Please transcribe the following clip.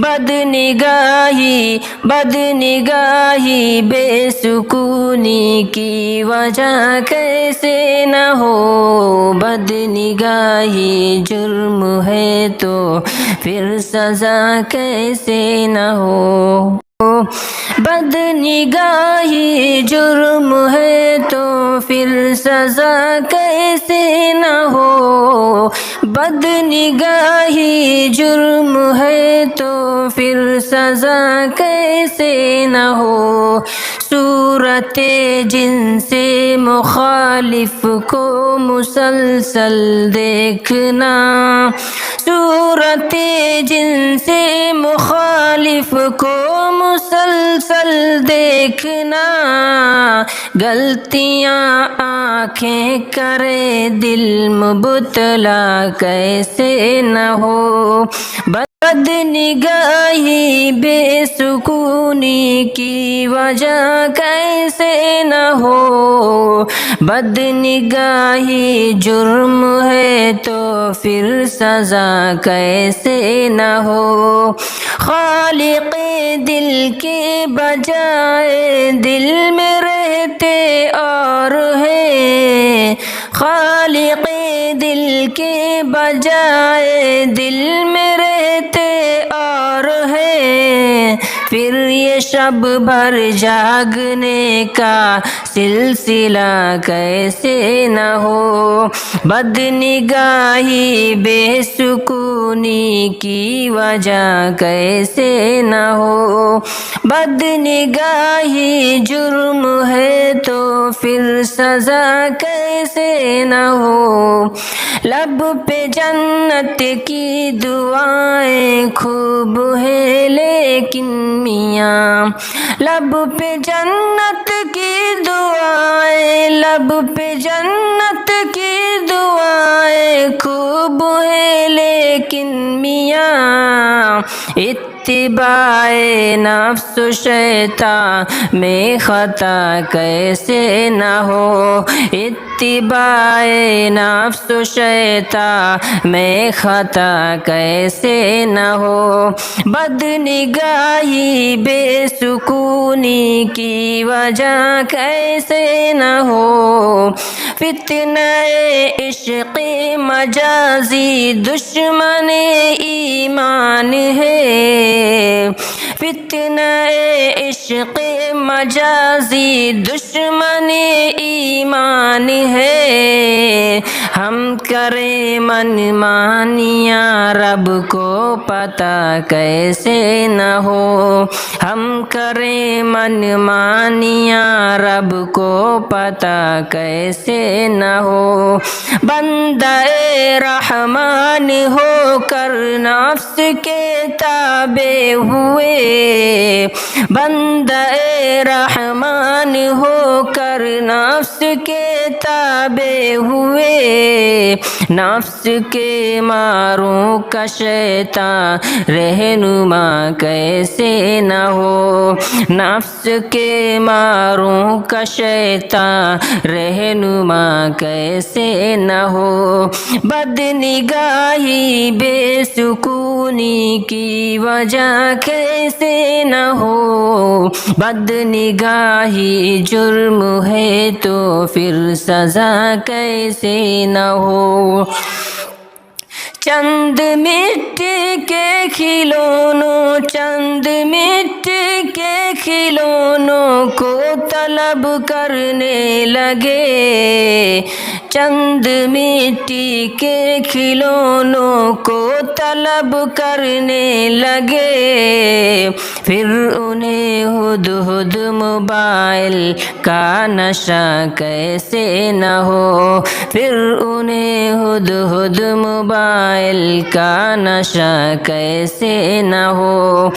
بد نگاہی بے سکونی کی وجہ کیسے نہ ہو، بد نگاہی جرم ہے تو پھر سزا کیسے نہ ہو، بد نگاہی جرم ہے تو پھر سزا کیسے نہ ہو، بد نگاہی جرم ہے تو پھر سزا کیسے نہ ہو، صورت جن سے مخالف کو مسلسل دیکھنا، صورت جن سے مخالف کو مسلسل دیکھنا، غلطیاں آنکھیں کرے دل مبتلا کیسے نہ ہو، بد نگاہی بے سکونی کی وجہ کیسے نہ ہو، بد نگاہی جرم ہے تو پھر سزا کیسے نہ ہو، خالق دل کے بجائے دل میں رہتے اور ہے، خالق دل کے بجائے دل میں رہتے اور ہے، پھر یہ شب بھر جاگنے کا سلسلہ کیسے نہ ہو، بد نگاہی بے سکونی کی وجہ کیسے نہ ہو، بد نگاہی جرم ہے تو پھر سزا کیسے نہ ہو، لب پہ جنت کی دعائیں خوب ہے لیکن میاں، لب پہ جنت کی دعائیں، لب پہ جنت کی دعائیں خوب ہے لیکن میاں، اتباع نفس و شیطان میں خطا کیسے نہ ہو، اتباع نفس و شیطان میں خطا کیسے نہ ہو، بد نگاہی بے سکونی کی وجہ کیسے نہ ہو، فتنہ عشق مجازی دشمن ایمان ہے، فتنہ عشق مجازی دشمن ایمان ہے، ہم کریں من مانیاں رب کو پتہ کیسے نہ ہو، ہم کریں من مانیاں رب کو پتہ کیسے نہ ہو، بندہ رحمان ہو کر نفس کے تابع ہوئے، بندہ رحمان ہو کر نفس کے تابع ہوئے، نفس کے ماروں کا شیطان رہنما کیسے نہ ہو، نفس کے ماروں کا شیطان رہنما کیسے نہ ہو، بد نگاہی بے سکونی کی وجہ کیسے نہ ہو، بد نگاہی جرم ہے تو پھر سزا کیسے نہ ہو، چند مٹی کے کھلونوں، چند مٹی کے کھلونوں کو طلب کرنے لگے، چند مٹی کے کھلونوں کو طلب کرنے لگے، پھر انہیں ہدہد موبائل کا نشہ کیسے نہ ہو، پھر انہیں ہدہد موبائل کا نشہ کیسے نہ ہو،